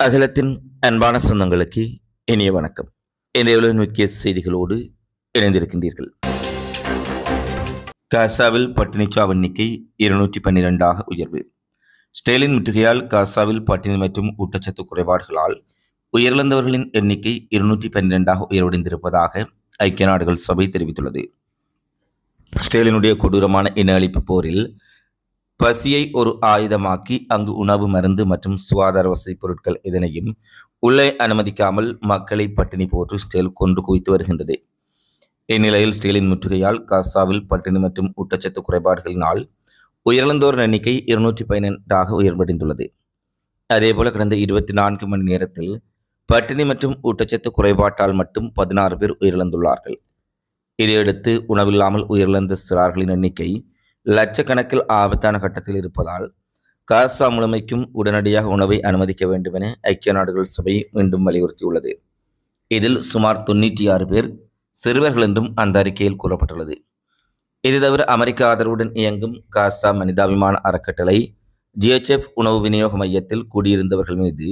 அகிலத்தின் அன்பான சொந்தங்களுக்கு இனிய வணக்கம். இன்றைய முக்கிய செய்திகளோடு இணைந்திருக்கின்றீர்கள். காசாவில் பட்டினிச்சாவு எண்ணிக்கை 212 உயர்வு. ஸ்டேலின் முற்றுகையால் காசாவில் பட்டினி மற்றும் ஊட்டச்சத்து குறைபாடுகளால் உயிரிழந்தவர்களின் எண்ணிக்கை 212 உயர்வடைந்திருப்பதாக ஐக்கிய நாடுகள் சபை தெரிவித்துள்ளது. ஸ்டேலினுடைய கொடூரமான இன அழிப்பு போரில் பசியை ஒரு ஆயுதமாக்கி அங்கு உணவு, மருந்து மற்றும் சுகாதார வசதி பொருட்கள் எதனையும் உள்ளே அனுமதிக்காமல் மக்களை பட்டினி போட்டு ஸ்டேல் கொண்டு குவித்து வருகின்றது. இந்நிலையில் ஸ்டேலின் முற்றுகையால் காசாவில் பட்டினி மற்றும் ஊட்டச்சத்து குறைபாடுகளினால் உயிரிழந்தோரின் எண்ணிக்கை 212 உயர்வடைந்துள்ளது. அதேபோல கடந்த 24 மணி நேரத்தில் பட்டினி மற்றும் ஊட்டச்சத்து குறைபாட்டால் மட்டும் 16 பேர் உயிரிழந்துள்ளார்கள். இதையடுத்து உணவில்லாமல் உயிரிழந்த சிறார்களின் எண்ணிக்கை லட்சக்கணக்கில் ஆபத்தான கட்டத்தில் இருப்பதால் காசா முழுமைக்கும் உடனடியாக உணவை அனுமதிக்க வேண்டும் என ஐக்கிய நாடுகள் சபை மீண்டும் வலியுறுத்தியுள்ளது. இதில் சுமார் 96 பேர் சிறுவர்கள் என்றும் அந்த அறிக்கையில் கூறப்பட்டுள்ளது. இது தவிர அமெரிக்க ஆதரவுடன் இயங்கும் காசா மனிதாபிமான அறக்கட்டளை GHF உணவு விநியோக மையத்தில் கூடியிருந்தவர்கள் மீது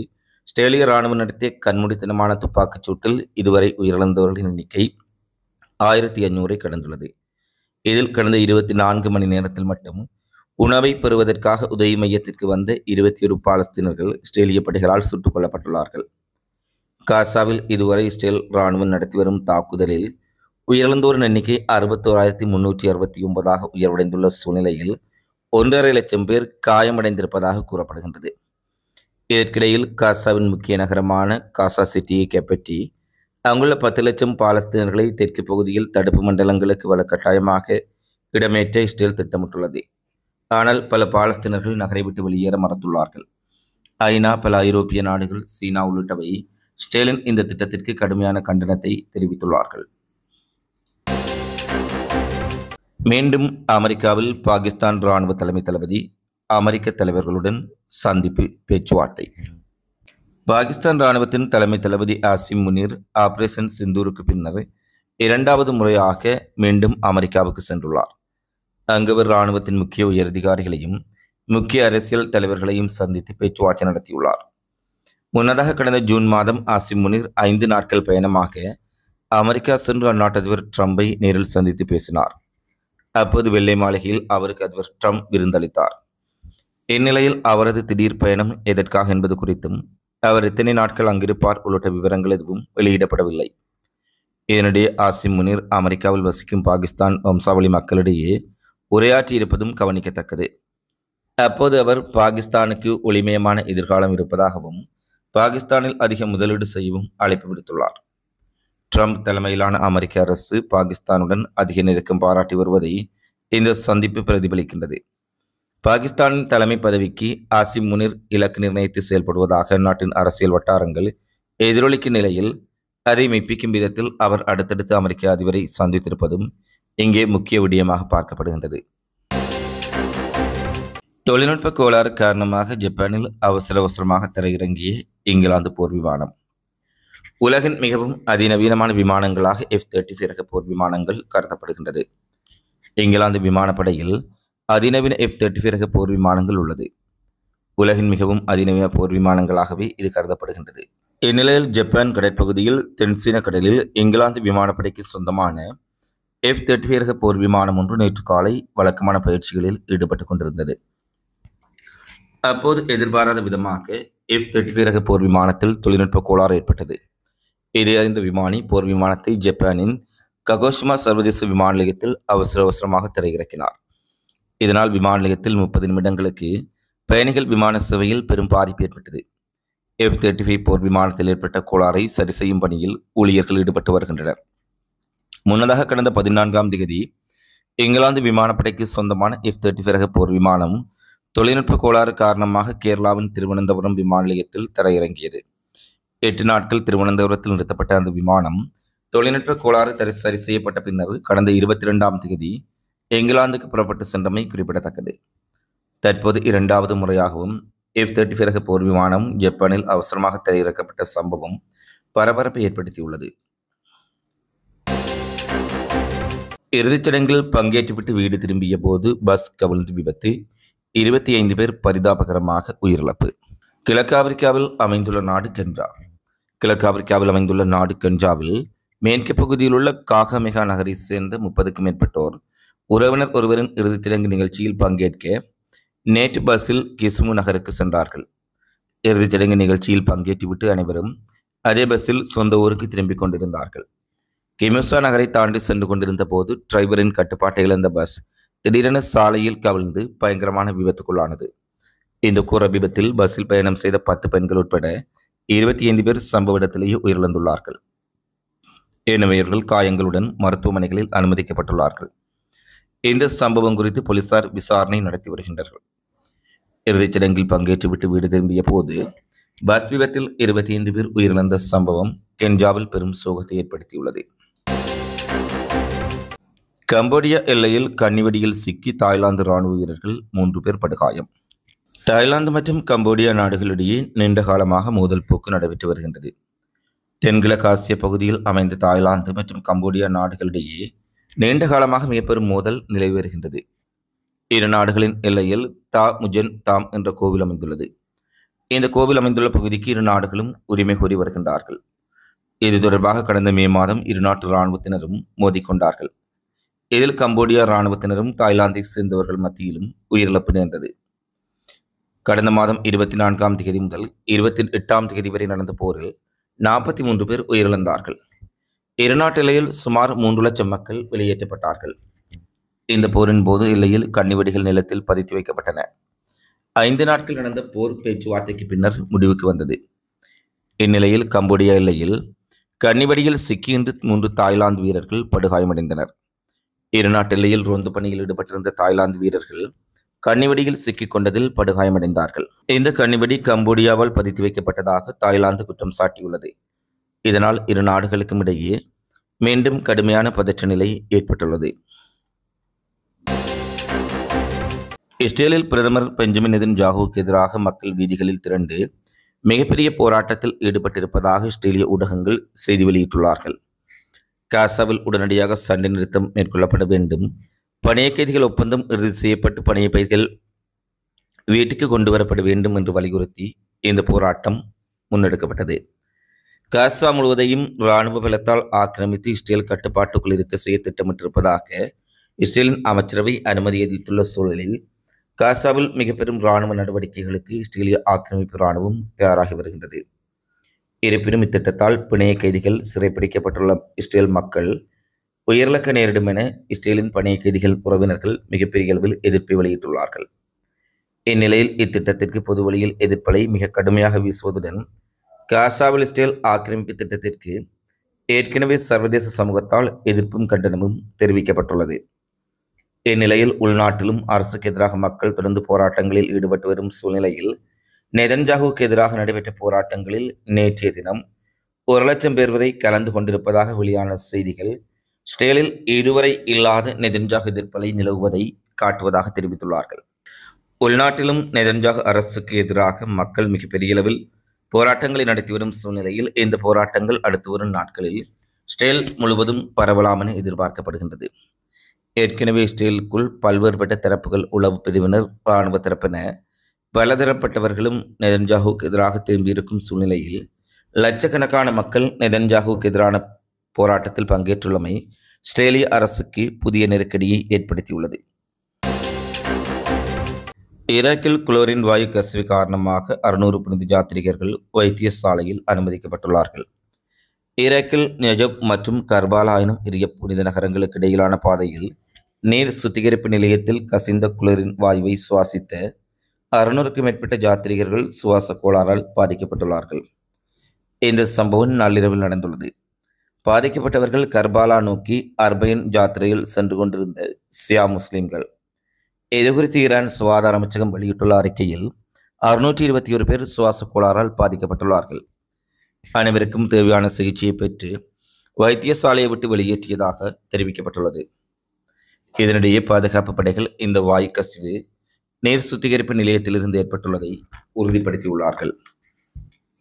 ஸ்டேலிய இராணுவம் நடத்திய கண்மூடித்தனமான துப்பாக்கிச் சூட்டில் இதுவரை உயிரிழந்தவர்களின் எண்ணிக்கை 1500 கடந்துள்ளது. இதில் கடந்த 24 மணி நேரத்தில் மட்டும் உணவை பெறுவதற்காக உதவி மையத்திற்கு வந்த 21 பாலஸ்தீனர்கள் இஸ்ரேலிய படைகளால் சுட்டுக் கொல்லப்பட்டுள்ளார்கள். காசாவில் இதுவரை இஸ்ரேல் இராணுவம் நடத்தி வரும் தாக்குதலில் உயிரிழந்தோரின் எண்ணிக்கை 61,369 உயர்வடைந்துள்ள சூழ்நிலையில் 1.5 லட்சம் பேர் காயமடைந்திருப்பதாக கூறப்படுகின்றது. இதற்கிடையில் காசாவின் முக்கிய நகரமான காசா சிட்டியை கைப்பற்றி அங்குள்ள 10 லட்சம் பாலஸ்தீனர்களை தெற்கு பகுதியில் தடுப்பு மண்டலங்களுக்கு வலுக்கட்டாயமாக இடமேற்ற இஸ்ரேல் திட்டமிட்டுள்ளது. ஆனால் பல பாலஸ்தீனர்கள் நகரை விட்டு வெளியேற மறுத்துள்ளார்கள். ஐநா, பல ஐரோப்பிய நாடுகள், சீனா உள்ளிட்டவை இஸ்ரேலின் இந்த திட்டத்திற்கு கடுமையான கண்டனத்தை தெரிவித்துள்ளார்கள். மீண்டும் அமெரிக்காவில் பாகிஸ்தான் இராணுவ தலைமை தளபதி அமெரிக்க தலைவர்களுடன் சந்திப்பு பேச்சுவார்த்தை. பாகிஸ்தான் இராணுவத்தின் தலைமை தளபதி ஆசிம் முனீர் ஆபரேஷன் சிந்தூருக்கு பின்னர் 2வது முறையாக மீண்டும் அமெரிக்காவுக்கு சென்றுள்ளார். அங்கு அவர் இராணுவத்தின் முக்கிய உயரதிகாரிகளையும் முக்கிய அரசியல் தலைவர்களையும் சந்தித்து பேச்சுவார்த்தை நடத்தியுள்ளார். முன்னதாக கடந்த ஜூன் மாதம் ஆசிம் முனீர் 5 நாட்கள் பயணமாக அமெரிக்கா சென்று அந்நாட்டு அதிபர் ட்ரம்பை நேரில் சந்தித்து பேசினார். அப்போது வெள்ளை மாளிகையில் அவருக்கு அதிபர் ட்ரம்ப் விருந்தளித்தார். இந்நிலையில் அவரது திடீர் பயணம் எதற்காக என்பது குறித்தும் அவர் எத்தனை நாட்கள் அங்கிருப்பார் உள்ளிட்ட விவரங்கள் எதுவும் வெளியிடப்படவில்லை. இதனிடையே ஆசிம் முனீர் அமெரிக்காவில் வசிக்கும் பாகிஸ்தான் வம்சாவளி மக்களிடையே உரையாற்றியிருப்பதும் கவனிக்கத்தக்கது. அப்போது அவர் பாகிஸ்தானுக்கு ஒளிமயமான எதிர்காலம் இருப்பதாகவும் பாகிஸ்தானில் அதிக முதலீடு செய்யவும் அழைப்பு விடுத்துள்ளார். ட்ரம்ப் தலைமையிலான அமெரிக்க அரசு பாகிஸ்தானுடன் அதிக நெருக்கம் பாராட்டி வருவதை இந்த சந்திப்பு பிரதிபலிக்கின்றது. பாகிஸ்தானின் தலைமை பதவிக்கு ஆசிம் முனீர் இலக்கு நிர்ணயித்து செயல்படுவதாக நாட்டின் அரசியல் வட்டாரங்கள் எதிரொலிக்கும் நிலையில் அதை மெய்ப்பிக்கும் விதத்தில் அவர் அடுத்தடுத்து அமெரிக்க அதிபரை சந்தித்திருப்பதும் இங்கே முக்கிய விடயமாக பார்க்கப்படுகின்றது. தொழில்நுட்ப கோளாறு காரணமாக ஜப்பானில் அவசரமாக தரையிறங்கிய இங்கிலாந்து போர் விமானம். உலகின் மிகவும் அதிநவீனமான விமானங்களாக F-35 ரக போர் விமானங்கள் கருதப்படுகின்றது. இங்கிலாந்து விமானப்படையில் அதிநவீன F-35 ரக போர் விமானங்கள் உள்ளது. உலகின் மிகவும் அதிநவீன போர் விமானங்களாகவே இது கருதப்படுகின்றது. இந்நிலையில் ஜப்பான் கடற்பகுதியில் தென்சீன கடலில் இங்கிலாந்து விமானப்படைக்கு சொந்தமான F-35 ரக போர் விமானம் ஒன்று நேற்று காலை வழக்கமான பயிற்சிகளில் ஈடுபட்டுக் கொண்டிருந்தது. அப்போது எதிர்பாராத விதமாக F-35 ரக போர் விமானத்தில் தொழில்நுட்ப கோளாறு ஏற்பட்டது. இதை அறிந்த விமானி போர் விமானத்தை ஜப்பானின் ககோஷிமா சர்வதேச விமான நிலையத்தில் அவசரமாக தரையிறக்கினார். இதனால் விமான நிலையத்தில் 30 நிமிடங்களுக்கு பயணிகள் விமான சேவையில் பெரும் பாதிப்பு ஏற்பட்டது. F-35 போர் விமானத்தில் ஏற்பட்ட கோளாறை சரி செய்யும் பணியில் ஊழியர்கள் ஈடுபட்டு வருகின்றனர். முன்னதாக கடந்த 14ஆம் தேதி இங்கிலாந்து விமானப்படைக்கு சொந்தமான F-35 ரக போர் விமானம் தொழில்நுட்ப கோளாறு காரணமாக கேரளாவின் திருவனந்தபுரம் விமான நிலையத்தில் தரையிறங்கியது. 8 நாட்கள் திருவனந்தபுரத்தில் நிறுத்தப்பட்ட அந்த விமானம் தொழில்நுட்ப கோளாறு சரி செய்யப்பட்ட பின்னர் கடந்த 22ஆம் தேதி இங்கிலாந்துக்கு புறப்பட்டு சென்றமை குறிப்பிடத்தக்கது. தற்போது 2வது முறையாகவும் F-35 ரக போர் விமானம் ஜப்பானில் அவசரமாக தரையிறக்கப்பட்ட சம்பவம் பரபரப்பை ஏற்படுத்தியுள்ளது. இறுதிச்சடங்கில் பங்கேற்றுவிட்டு வீடு திரும்பிய போது பஸ் கவிழ்ந்து விபத்து, 25 பேர் பரிதாபகரமாக உயிரிழப்பு. கிழக்கு ஆப்பிரிக்காவில் அமைந்துள்ள நாடு கென்யா. கிழக்கு ஆப்பிரிக்காவில் அமைந்துள்ள நாடு கென்யாவில் மேற்கு பகுதியில் உள்ள காகமெகா நகரை சேர்ந்த 30க்கும் மேற்பட்டோர் உறவினர் ஒருவரின் இறுதிச் சடங்கு நிகழ்ச்சியில் பங்கேற்க நேற்று பஸ்ஸில் கிசுமு நகருக்கு சென்றார்கள். இறுதிச் சடங்கு நிகழ்ச்சியில் பங்கேற்றுவிட்டு அனைவரும் அதே பஸ்ஸில் சொந்த ஊருக்கு திரும்பிக் கொண்டிருந்தார்கள். கிமுசா நகரை தாண்டி சென்று கொண்டிருந்த போது டிரைவரின் கட்டுப்பாட்டை இழந்த பஸ் திடீரென சாலையில் கவிழ்ந்து பயங்கரமான விபத்துக்குள்ளானது. இந்த கோர விபத்தில் பஸ்ஸில் பயணம் செய்த 10 பெண்கள் உட்பட 25 பேர் சம்பவ இடத்திலேயே உயிரிழந்துள்ளார்கள். ஏனையவர்கள் காயங்களுடன் மருத்துவமனைகளில் அனுமதிக்கப்பட்டுள்ளார்கள். இந்த சம்பவம் குறித்து போலீசார் விசாரணை நடத்தி வருகின்றனர். இறுதிச் சடங்கில் பங்கேற்றுவிட்டு வீடு திரும்பிய போது பஸ் விபத்தில் 25 பேர் உயிரிழந்த சம்பவம் கென்யாவில் பெரும் சோகத்தை ஏற்படுத்தியுள்ளது. கம்போடியா எல்லையில் கன்னிவெடியில் சிக்கி தாய்லாந்து ராணுவ வீரர்கள் 3 பேர் படுகாயம். தாய்லாந்து மற்றும் கம்போடியா நாடுகளிடையே நீண்ட காலமாக மோதல் போக்கு நடைபெற்று வருகின்றது. தென்கிழக்கு ஆசிய பகுதியில் அமைந்த தாய்லாந்து மற்றும் கம்போடியா நாடுகளிடையே நீண்ட காலமாக மிகப்பெரும் மோதல் நிலவி வருகின்றது. இரு நாடுகளின் எல்லையில் தா முஜென் தாம் என்ற கோவில் அமைந்துள்ளது. இந்த கோவில் அமைந்துள்ள பகுதிக்கு இரு நாடுகளும் உரிமை கோரி வருகின்றார்கள். இது தொடர்பாக கடந்த மே மாதம் இரு நாட்டு இராணுவத்தினரும் மோதிக்கொண்டார்கள். இதில் கம்போடியா இராணுவத்தினரும் தாய்லாந்தை சேர்ந்தவர்கள் மத்தியிலும் உயிரிழப்பு நேர்ந்தது. கடந்த மாதம் 24ஆம் தேதி முதல் 28ஆம் தேதி வரை நடந்த போரில் 43 பேர் உயிரிழந்தார்கள். இரு நாட்டு எல்லையில் சுமார் 3 லட்சம் மக்கள் வெளியேற்றப்பட்டார்கள். இந்த போரின் போது எல்லையில் கன்னிவெடிகள் நிலத்தில் பதித்து வைக்கப்பட்டன. 5 நாட்கள் நடந்த போர் பேச்சுவார்த்தைக்கு பின்னர் முடிவுக்கு வந்தது. இந்நிலையில் கம்போடியா எல்லையில் கன்னிவெடியில் சிக்கியின்றி 3 தாய்லாந்து வீரர்கள் படுகாயமடைந்தனர். இரு நாட்டு எல்லையில் ரோந்து பணியில் ஈடுபட்டிருந்த தாய்லாந்து வீரர்கள் கன்னிவெடியில் சிக்கிக் கொண்டதில் படுகாயமடைந்தார்கள். இந்த கன்னிவெடி கம்போடியாவால் பதித்து வைக்கப்பட்டதாக தாய்லாந்து குற்றம் சாட்டியுள்ளது. இதனால் இரு நாடுகளுக்கும் இடையே மீண்டும் கடுமையான பதற்ற நிலை ஏற்பட்டுள்ளது. இஸ்ரேலில் பிரதமர் பெஞ்சமின் நெதன்யாகுவுக்கு எதிராக மக்கள் வீதிகளில் திரண்டு மிகப்பெரிய போராட்டத்தில் ஈடுபட்டிருப்பதாக இஸ்ரேலிய ஊடகங்கள் செய்தி வெளியிட்டுள்ளார்கள். காசாவில் உடனடியாக சண்டை நிறுத்தம் மேற்கொள்ளப்பட வேண்டும், பணைய கைதிகள் ஒப்பந்தம் இறுதி செய்யப்பட்டு பணைய கைதிகள் வீட்டுக்கு கொண்டு வரப்பட வேண்டும் என்று வலியுறுத்தி இந்த போராட்டம் முன்னெடுக்கப்பட்டது. காசா முழுவதையும் இராணுவ பலத்தால் ஆக்கிரமித்து இஸ்ரேல் கட்டுப்பாட்டுக்குள் இருக்க செய்ய திட்டமிட்டிருப்பதாக இஸ்ரேலின் அமைச்சரவை அனுமதி அளித்துள்ள சூழலில் காசாவில் மிக பெரும் இராணுவ நடவடிக்கைகளுக்கு இஸ்ரேலிய ஆக்கிரமிப்பு இராணுவம் தயாராகி வருகின்றது. இருப்பினும் இத்திட்டத்தால் பிணைய கைதிகள் சிறைப்பிடிக்கப்பட்டுள்ள இஸ்ரேல் மக்கள் உயிரிழக்க நேரிடும் என இஸ்ரேலின் பணைய கைதிகள் உறவினர்கள் மிகப்பெரிய அளவில் எதிர்ப்பை வெளியிட்டுள்ளார்கள். இந்நிலையில் இத்திட்டத்திற்கு பொது வழியில் எதிர்ப்பலை மிக கடுமையாக வீசுவதுடன் காசாவில் இஸ்ரேல் ஆக்கிரமிப்பு திட்டத்திற்கு ஏற்கனவே சர்வதேச சமூகத்தால் எதிர்ப்பும் கண்டனமும் தெரிவிக்கப்பட்டுள்ளது. இந்நிலையில் உள்நாட்டிலும் அரசுக்கு எதிராக மக்கள் தொடர்ந்து போராட்டங்களில் ஈடுபட்டு வரும் சூழ்நிலையில் நெதன்யாகுவுக்கு எதிராக நடைபெற்ற போராட்டங்களில் நேற்றைய தினம் 1 லட்சம் பேர் வரை கலந்து கொண்டிருப்பதாக வெளியான செய்திகள் இஸ்ரேலில் இதுவரை இல்லாத நெதன்யாகு எதிர்ப்பலை நிலவுவதை காட்டுவதாக தெரிவித்துள்ளார்கள். உள்நாட்டிலும் நெதன்யாகு அரசுக்கு எதிராக மக்கள் மிகப்பெரிய அளவில் போராட்டங்களை நடத்தி வரும் சூழ்நிலையில் இந்த போராட்டங்கள் அடுத்து வரும் நாட்களில் இஸ்ரேல் முழுவதும் பரவலாம் என எதிர்பார்க்கப்படுகின்றது. ஏற்கனவே இஸ்ரேலுக்குள் பல்வேறுபட்ட தரப்புகள், உளவு பிரிவினர், இராணுவ தரப்பின பலதரப்பட்டவர்களும் நெதன்யாகுவுக்கு எதிராக திரும்பியிருக்கும் சூழ்நிலையில் லட்சக்கணக்கான மக்கள் நெதன்யாகுவுக்கு எதிரான போராட்டத்தில் பங்கேற்றுள்ளமை இஸ்ரேலிய அரசுக்கு புதிய நெருக்கடியை ஏற்படுத்தியுள்ளது. ஈராக்கில் குளோரின் வாயு கசிவு காரணமாக 600 புனித யாத்ரீகர்கள் வைத்தியசாலையில் அனுமதிக்கப்பட்டுள்ளார்கள். ஈராக்கில் நஜப் மற்றும் கர்பாலா எனும் இரு புனித நகரங்களுக்கு இடையிலான பாதையில் நீர் சுத்திகரிப்பு நிலையத்தில் கசிந்த குளோரின் வாயுவை சுவாசித்த 600க்கும் மேற்பட்ட யாத்ரீகர்கள் சுவாச கோளாறால் பாதிக்கப்பட்டுள்ளார்கள். இந்த சம்பவம் நள்ளிரவில் நடந்துள்ளது. பாதிக்கப்பட்டவர்கள் கர்பாலா நோக்கி அர்பயன் யாத்திரையில் சென்று கொண்டிருந்த சியா முஸ்லிம்கள். இதுகுறித்து ஈரான் சுகாதார அமைச்சகம் வெளியிட்டுள்ள அறிக்கையில் 621 பேர் சுவாச கோளாறால் பாதிக்கப்பட்டுள்ளார்கள். அனைவருக்கும் தேவையான சிகிச்சையை பெற்று வைத்தியசாலையை விட்டு வெளியேற்றியதாக தெரிவிக்கப்பட்டுள்ளது. இதனிடையே பாதுகாப்பு படைகள் இந்த வாயு கசிவு நீர் சுத்திகரிப்பு நிலையத்திலிருந்து ஏற்பட்டுள்ளதை உறுதிப்படுத்தியுள்ளார்கள்.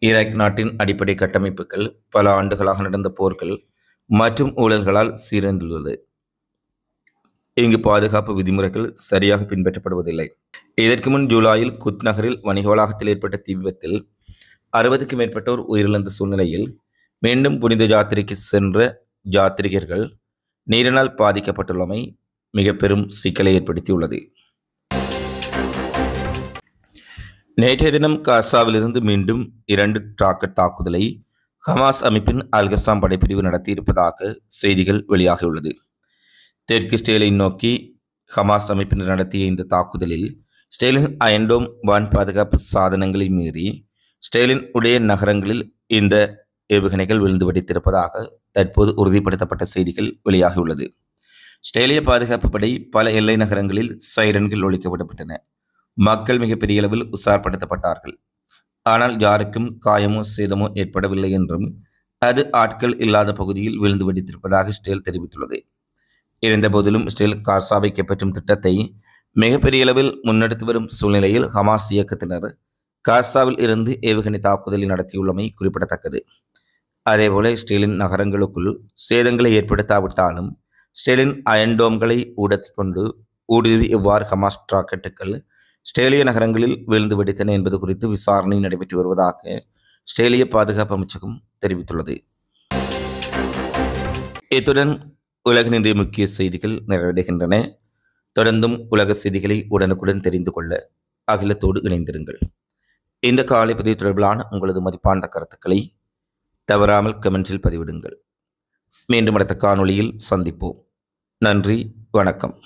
ஈராக் நாட்டின் அடிப்படை கட்டமைப்புகள் பல ஆண்டுகளாக நடந்த போர்கள் மற்றும் ஊழல்களால் சீரழிந்துள்ளது. இங்கு பாதுகாப்பு விதிமுறைகள் சரியாக பின்பற்றப்படுவதில்லை. இதற்கு முன் ஜூலையில் குத் நகரில் வணிக வளாகத்தில் ஏற்பட்ட தீ விபத்தில் 60க்கும் மேற்பட்டோர் உயிரிழந்த சூழ்நிலையில் மீண்டும் புனித யாத்திரைக்கு சென்ற யாத்ரீகர்கள் நீரினால் பாதிக்கப்பட்டுள்ளமை மிக பெரும் சிக்கலை ஏற்படுத்தியுள்ளது. நேற்றைய தினம் காசாவிலிருந்து மீண்டும் 2 ராக்கெட் தாக்குதலை ஹமாஸ் அமைப்பின் அல்கசாம் படைப்பிரிவு நடத்தியிருப்பதாக செய்திகள் வெளியாகியுள்ளது. தெற்கு இஸ்ரேலை நோக்கி ஹமாஸ் அமைப்பினர் நடத்திய இந்த தாக்குதலில் இஸ்ரேலின் அயன்டோம் வான் பாதுகாப்பு சாதனங்களை மீறி இஸ்ரேலின் உடைய நகரங்களில் இந்த ஏவுகணைகள் விழுந்து வெடித்திருப்பதாக தற்போது உறுதிப்படுத்தப்பட்ட செய்திகள் வெளியாகியுள்ளது. இஸ்ரேலிய பாதுகாப்பு படை பல எல்லை நகரங்களில் சைரன்கள் ஒழிக்கப்படப்பட்டன. மக்கள் மிகப்பெரிய அளவில் உற்சாகப்படுத்தப்பட்டார்கள். ஆனால் யாருக்கும் காயமோ சேதமோ ஏற்படவில்லை என்றும் அது ஆட்கள் இல்லாத பகுதியில் விழுந்து வெடித்திருப்பதாக இஸ்ரேல் தெரிவித்துள்ளது. இருந்தபோதிலும் இஸ்ரேல் காசாவை கைப்பற்றும் திட்டத்தை மிகப்பெரிய அளவில் முன்னெடுத்து வரும் சூழ்நிலையில் ஹமாஸ் இயக்கத்தினர் காசாவில் இருந்து ஏவுகணை தாக்குதலை நடத்தியுள்ளமை குறிப்பிடத்தக்கது. அதேபோல இஸ்ரேலின் நகரங்களுக்குள் சேதங்களை ஏற்படுத்தாவிட்டாலும் இஸ்ரேலின் அயன்டோம்களை ஊடத்தி கொண்டு ஊடுருவி எவ்வாறு ஹமாஸ் ராக்கெட்டுகள் இஸ்ரேலிய நகரங்களில் வீழ்ந்து வெடித்தன என்பது குறித்து விசாரணை நடைபெற்று வருவதாக இஸ்ரேலிய பாதுகாப்பு அமைச்சகம் தெரிவித்துள்ளது. இத்துடன் உலகின் இன்றைய முக்கிய செய்திகள் நிறைவடைகின்றன. தொடர்ந்தும் உலக செய்திகளை உடனுக்குடன் தெரிந்து கொள்ள அகிலத்தோடு இணைந்திருங்கள். இந்த காலை பதிவு தொடர்பிலான உங்களது மதிப்பான கருத்துக்களை தவறாமல் கமெண்ட்ஸில் பதிவிடுங்கள். மீண்டும் அடுத்த காணொளியில் சந்திப்போம். நன்றி, வணக்கம்.